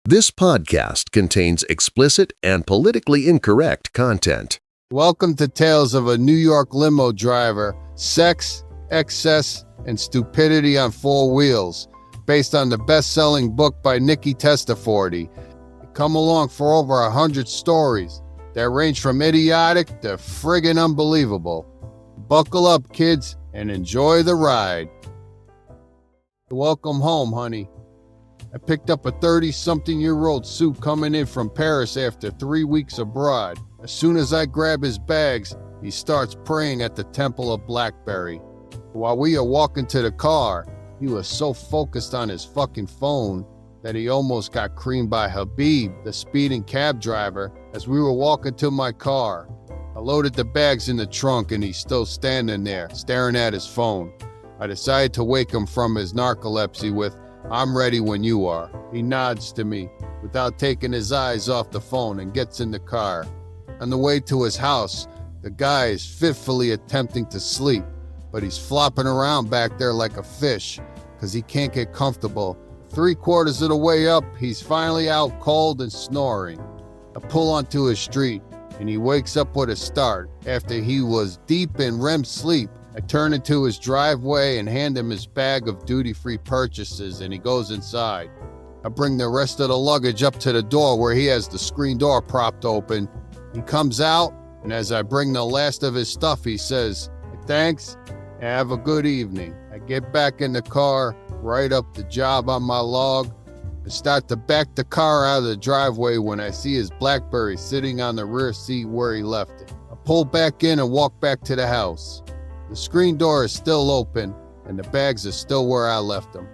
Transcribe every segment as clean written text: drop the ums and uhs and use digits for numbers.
This podcast contains explicit and politically incorrect content. Welcome to Tales of a New York limo driver, sex, excess, and stupidity on four wheels, based on the best-selling book by Nikki Testaforty. Come along for over 100 stories that range from idiotic to friggin' unbelievable. Buckle up, kids, and enjoy the ride. Welcome home, honey. I picked up a 30-something-year-old suit coming in from Paris after 3 weeks abroad. As soon as I grab his bags, he starts praying at the Temple of Blackberry. While we are walking to the car, he was so focused on his fucking phone that he almost got creamed by Habib, the speeding cab driver, as we were walking to my car. I loaded the bags in the trunk and he's still standing there, staring at his phone. I decided to wake him from his narcolepsy with, "I'm ready when you are." He nods to me without taking his eyes off the phone and gets in the car. On the way to his house, the guy is fitfully attempting to sleep, but he's flopping around back there like a fish because he can't get comfortable. 3/4 of the way up, he's finally out cold and snoring. I pull onto his street and he wakes up with a start. After he was deep in REM sleep, I turn into his driveway and hand him his bag of duty-free purchases and he goes inside. I bring the rest of the luggage up to the door where he has the screen door propped open. He comes out, and as I bring the last of his stuff, he says, "Thanks, and have a good evening." I get back in the car, write up the job on my log, and start to back the car out of the driveway when I see his BlackBerry sitting on the rear seat where he left it. I pull back in and walk back to the house. The screen door is still open, and the bags are still where I left them.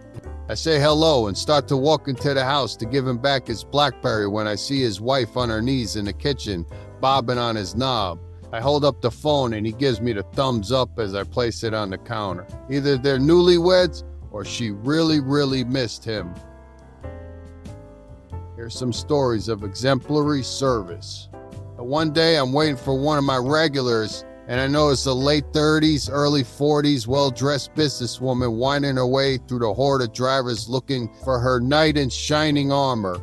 I say hello and start to walk into the house to give him back his BlackBerry when I see his wife on her knees in the kitchen, bobbing on his knob. I hold up the phone and he gives me the thumbs up as I place it on the counter. Either they're newlyweds or she really missed him. Here's some stories of exemplary service. One day I'm waiting for one of my regulars and I notice a late 30s, early 40s, well-dressed businesswoman winding her way through the horde of drivers looking for her knight in shining armor.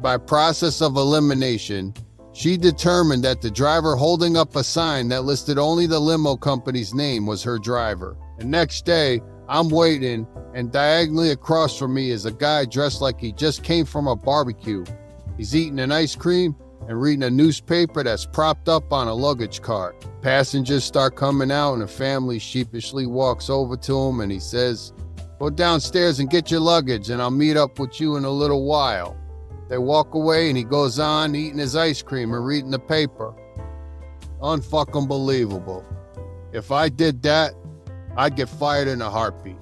By process of elimination, she determined that the driver holding up a sign that listed only the limo company's name was her driver. The next day, I'm waiting, and diagonally across from me is a guy dressed like he just came from a barbecue. He's eating an ice cream and reading a newspaper that's propped up on a luggage cart. Passengers start coming out and a family sheepishly walks over to him and he says, "Go downstairs and get your luggage and I'll meet up with you in a little while." They walk away and he goes on eating his ice cream and reading the paper. Unfucking believable. If I did that, I'd get fired in a heartbeat.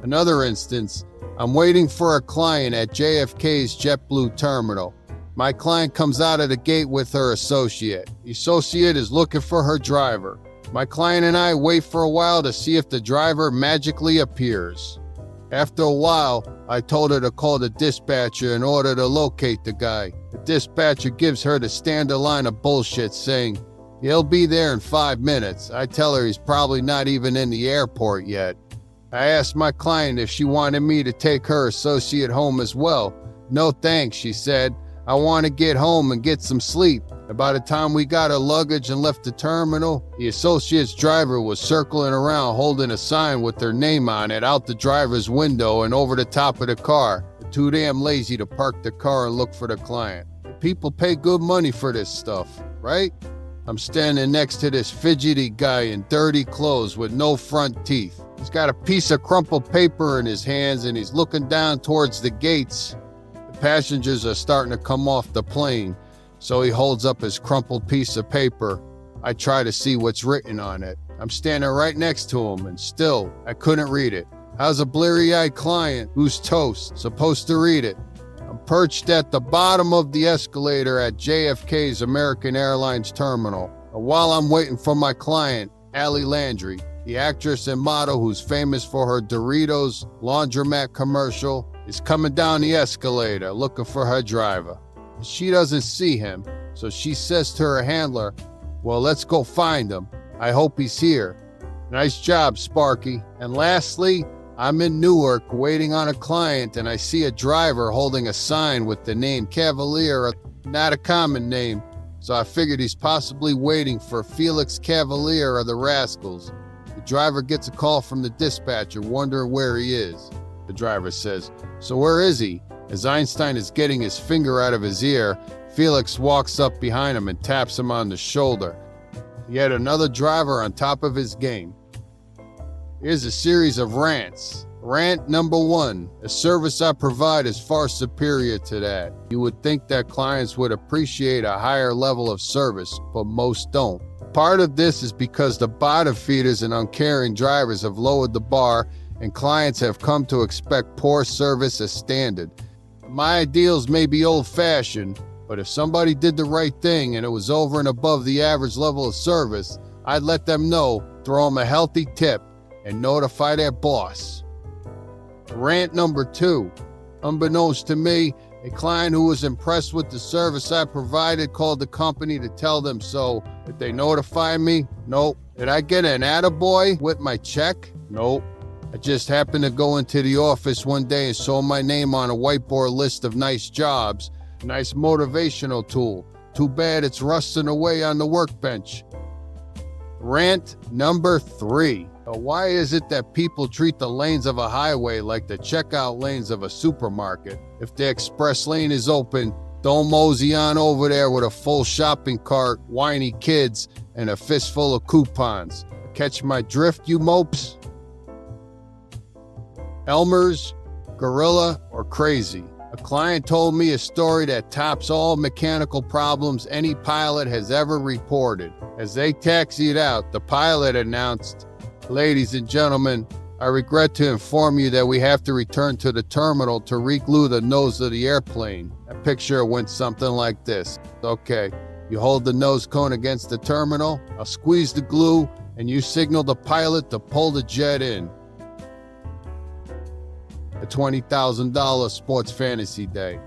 Another instance, I'm waiting for a client at JFK's JetBlue terminal. My client comes out of the gate with her associate. The associate is looking for her driver. My client and I wait for a while to see if the driver magically appears. After a while, I told her to call the dispatcher in order to locate the guy. The dispatcher gives her the standard line of bullshit saying, "He'll be there in 5 minutes. I tell her he's probably not even in the airport yet. I asked my client if she wanted me to take her associate home as well. "No thanks," she said. "I want to get home and get some sleep." And by the time we got our luggage and left the terminal, the associate's driver was circling around holding a sign with their name on it out the driver's window and over the top of the car. They're too damn lazy to park the car and look for the client. People pay good money for this stuff, right? I'm standing next to this fidgety guy in dirty clothes with no front teeth. He's got a piece of crumpled paper in his hands and he's looking down towards the gates. Passengers are starting to come off the plane, so he holds up his crumpled piece of paper. I try to see what's written on it. I'm standing right next to him, and still, I couldn't read it. How's a bleary-eyed client who's toast supposed to read it? I'm perched at the bottom of the escalator at JFK's American Airlines terminal. And while I'm waiting for my client, Allie Landry, the actress and model who's famous for her Doritos laundromat commercial, is coming down the escalator looking for her driver. She doesn't see him, so she says to her handler, "Well, let's go find him. I hope he's here." "Nice job, Sparky." And lastly, I'm in Newark waiting on a client and I see a driver holding a sign with the name Cavalier, not a common name, so I figured he's possibly waiting for Felix Cavalier of the Rascals. The driver gets a call from the dispatcher wondering where he is. The driver says, "So where is he?" As Einstein is getting his finger out of his ear, Felix walks up behind him and taps him on the shoulder. Yet another driver on top of his game. Here's a series of rants. Rant number 1. The service I provide is far superior to that. You would think that clients would appreciate a higher level of service, but most don't. Part of this is because the bottom feeders and uncaring drivers have lowered the bar and clients have come to expect poor service as standard. My ideals may be old-fashioned, but if somebody did the right thing and it was over and above the average level of service, I'd let them know, throw them a healthy tip, and notify their boss. Rant number 2. Unbeknownst to me, a client who was impressed with the service I provided called the company to tell them so. Did they notify me? Nope. Did I get an attaboy with my check? Nope. I just happened to go into the office one day and saw my name on a whiteboard list of nice jobs. Nice motivational tool. Too bad it's rusting away on the workbench. Rant number 3. Why is it that people treat the lanes of a highway like the checkout lanes of a supermarket? If the express lane is open, don't mosey on over there with a full shopping cart, whiny kids, and a fistful of coupons. Catch my drift, you mopes? Elmer's, gorilla, or crazy? A client told me a story that tops all mechanical problems any pilot has ever reported. As they taxied out, the pilot announced, "Ladies and gentlemen, I regret to inform you that we have to return to the terminal to re-glue the nose of the airplane." A picture went something like this. Okay, you hold the nose cone against the terminal, I'll squeeze the glue, and you signal the pilot to pull the jet in. A $20,000 sports fantasy day.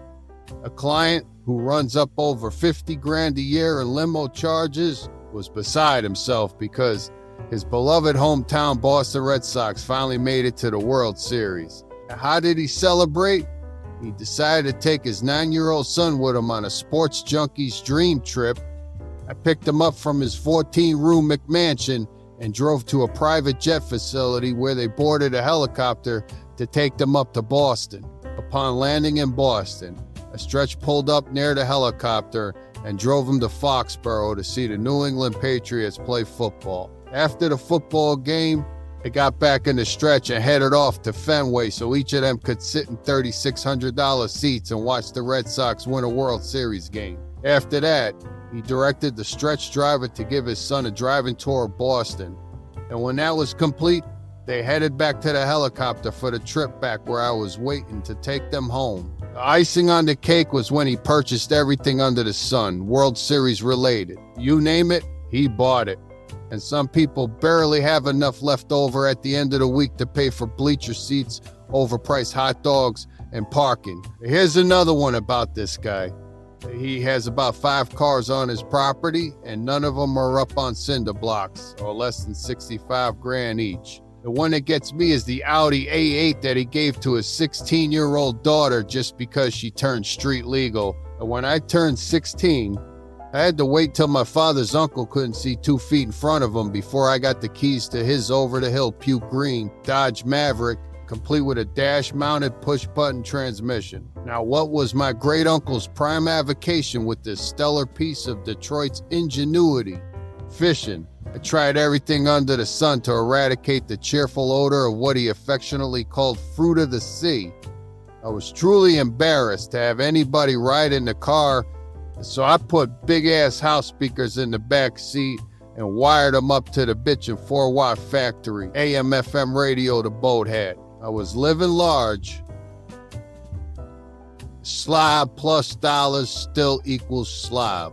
A client who runs up over 50 grand a year in limo charges was beside himself because his beloved hometown Boston Red Sox finally made it to the World Series. And how did he celebrate? He decided to take his 9-year-old son with him on a sports junkie's dream trip. I picked him up from his 14-room McMansion and drove to a private jet facility where they boarded a helicopter to take them up to Boston. Upon landing in Boston, a stretch pulled up near the helicopter and drove him to Foxborough to see the New England Patriots play football. After the football game, they got back in the stretch and headed off to Fenway so each of them could sit in $3,600 seats and watch the Red Sox win a World Series game. After that, he directed the stretch driver to give his son a driving tour of Boston. And when that was complete, they headed back to the helicopter for the trip back where I was waiting to take them home. The icing on the cake was when he purchased everything under the sun, World Series related. You name it, he bought it. And some people barely have enough left over at the end of the week to pay for bleacher seats, overpriced hot dogs, and parking. Here's another one about this guy. He has about 5 cars on his property, and none of them are up on cinder blocks, or less than 65 grand each. The one that gets me is the Audi A8 that he gave to his 16-year-old daughter just because she turned street legal. And when I turned 16, I had to wait till my father's uncle couldn't see 2 feet in front of him before I got the keys to his over-the-hill puke green Dodge Maverick, complete with a dash-mounted push-button transmission. Now, what was my great-uncle's prime avocation with this stellar piece of Detroit's ingenuity? Fishing. I tried everything under the sun to eradicate the cheerful odor of what he affectionately called fruit of the sea. I was truly embarrassed to have anybody ride in the car, so I put big-ass house speakers in the back seat and wired them up to the bitchin' 4-watt factory AM/FM radio the boat had. I was living large. Slob plus dollars still equals slob.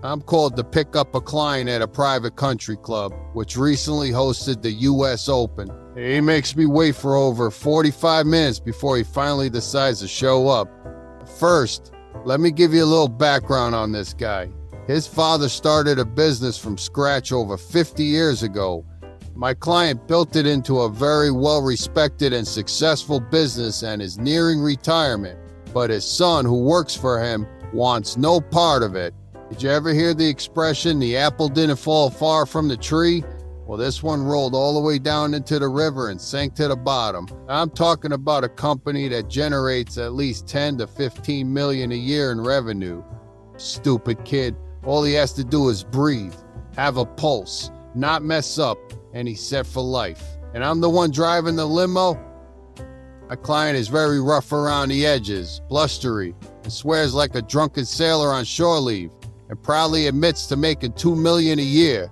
I'm called to pick up a client at a private country club, which recently hosted the U.S. Open. He makes me wait for over 45 minutes before he finally decides to show up. First, let me give you a little background on this guy. His father started a business from scratch over 50 years ago. My client built it into a very well-respected and successful business and is nearing retirement, but his son, who works for him, wants no part of it. Did you ever hear the expression, the apple didn't fall far from the tree? Well, this one rolled all the way down into the river and sank to the bottom. I'm talking about a company that generates at least 10 to 15 million a year in revenue. Stupid kid. All he has to do is breathe, have a pulse, not mess up, and he's set for life. And I'm the one driving the limo? My client is very rough around the edges, blustery, and swears like a drunken sailor on shore leave, and proudly admits to making $2 million a year.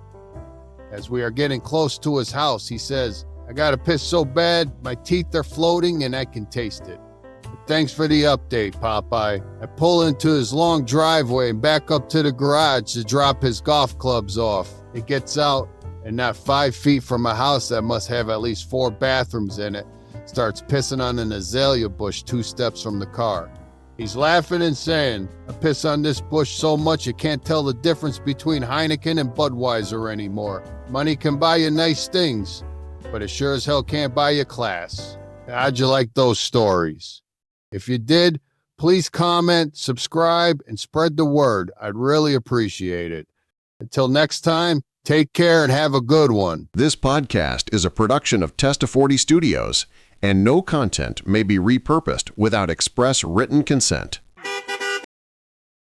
As we are getting close to his house, he says, I gotta piss so bad, my teeth are floating and I can taste it. But thanks for the update, Popeye. I pull into his long driveway and back up to the garage to drop his golf clubs off. He gets out, and not 5 feet from a house that must have at least 4 bathrooms in it, starts pissing on an azalea bush 2 steps from the car. He's laughing and saying, I piss on this bush so much you can't tell the difference between Heineken and Budweiser anymore. Money can buy you nice things, but it sure as hell can't buy you class. How'd you like those stories? If you did, please comment, subscribe, and spread the word. I'd really appreciate it. Until next time, take care and have a good one. This podcast is a production of Testa 40 Studios, and no content may be repurposed without express written consent.